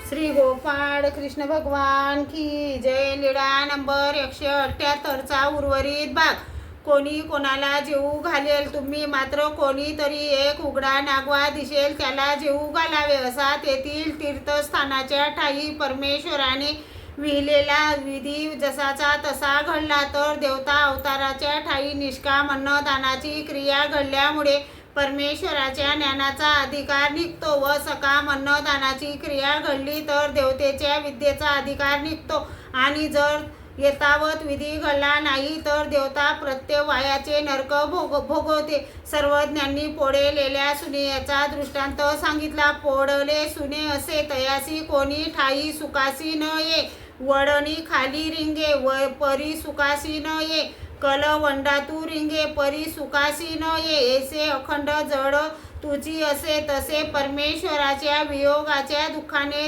श्री गोपाळ कृष्ण भगवान की जय. लीळा नंबर 178चा उर्वरित भाग. कोणी कोणाला जेवू घालेल, तुम्ही मात्र कोणीतरी एक उघडा नागवा दिसेल त्याला जेवू घालावे, असा तेथील तीर्थस्थानाच्या ठायी परमेश्वराने विहिलेला विधी जसाचा तसा घडला. तर देवता अवताराच्या ठायी निष्काम अन्नदानाची क्रिया घडल्यामुळे परमेश्वराच्या ज्ञानाचा अधिकार निघतो व सकाम अन्नदानाची क्रिया घडली तर देवतेच्या विद्येचा अधिकार निघतो. आणि जर येतावत विधी घडला नाही तर देवता प्रत्यवायाचे नरक भोगवते. सर्वज्ञांनी पोळलेल्या सुनेचा दृष्टांत सांगितला. पोळले सुने असे तयासी कोणी ठाई सुखासी न ये, वडणी खाली रिंगे व परी सुखासी न ये, कलवंडातू रिंगे परी सुखासी न ये, ऐसे अखंड जड तुझी असे तसे परमेश्वराच्या वियोगाच्या दुःखाने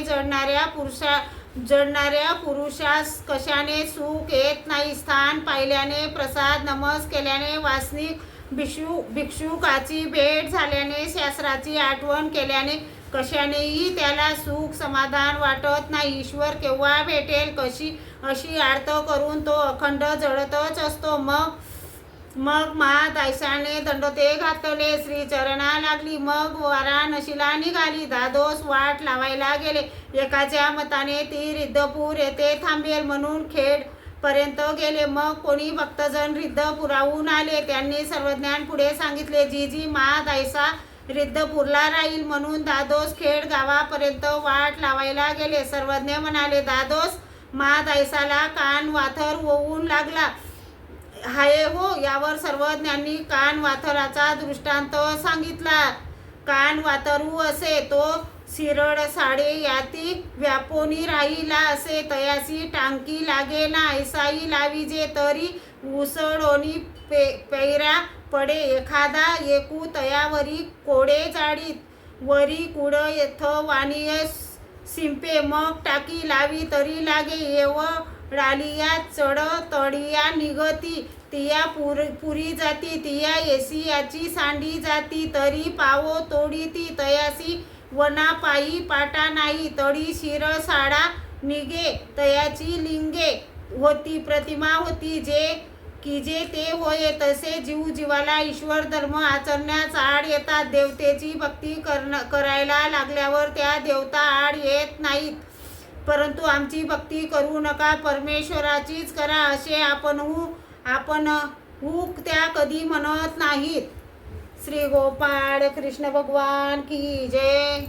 जडणाऱ्या पुरुषास कशाने सुख येत नाही. स्थान पाहिल्याने, प्रसाद नमस केल्याने, वासनिक भिक्षुकाची भेट झाल्याने, शास्त्राची आठवण केल्याने कशानेही त्याला सुख समाधान वाटत नाही. ईश्वर केव्हा भेटेल अशी आर्त करून तो अखंड जळतच असतो. मग महादायसाने दंडोते घातले, श्रीचरणा लागली. मग वाराणसीला निघाली. दादोस वाट लावायला गेले. एकाच्या मताने ती रिद्धपूर येथे थांबेल म्हणून खेड पर्यंत गेले. मग कोणी भक्तजन रिद्धपुराहून आले. त्यांनी सर्वज्ञान पुढे सांगितले. जी महादायसा रिद्धपूरला राहील म्हणून दादोस खेड गावापर्यंत वाट लावायला गेले. सर्वज्ञ म्हणाले, दादोस महादायसाला कान वाथर होऊन लागला हाय हो. यावर सर्वज्ञांनी कान वाथराचा दृष्टांत सांगितला. कान वाथरू असे तो शिरड साडे याती व्यापोनी राहिला असे तयासी टांकी लागे ना, ऐसाई लाविजे तरी उसळोनी पैरा पडे. एखादा एकू तयावरी कोडे जाडीत वरी कुड येथ वाणीय शिंपे, मग टाकी लावी तरी लागे. एवढालिया चढ तडिया निगती, तिया पुरी जाती, तिया येसियाची सांडी जाती, तरी पावो तोडी ती तयासी वना पायी पाटा नाही, तडी शिर साडा निगे तयाची लिंगे होती प्रतिमा होती. जे ते होय तसे जीव जीवाला ईश्वर धर्म आचरण्यास आड येतात. देवतेची भक्ती करायला लागल्यावर त्या देवता आड येत नाहीत. परंतु आमची भक्ती करू नका, परमेश्वराचीच करा असे आपण त्या कधी म्हणत नाहीत. श्री गोपाळ कृष्ण भगवान की जय.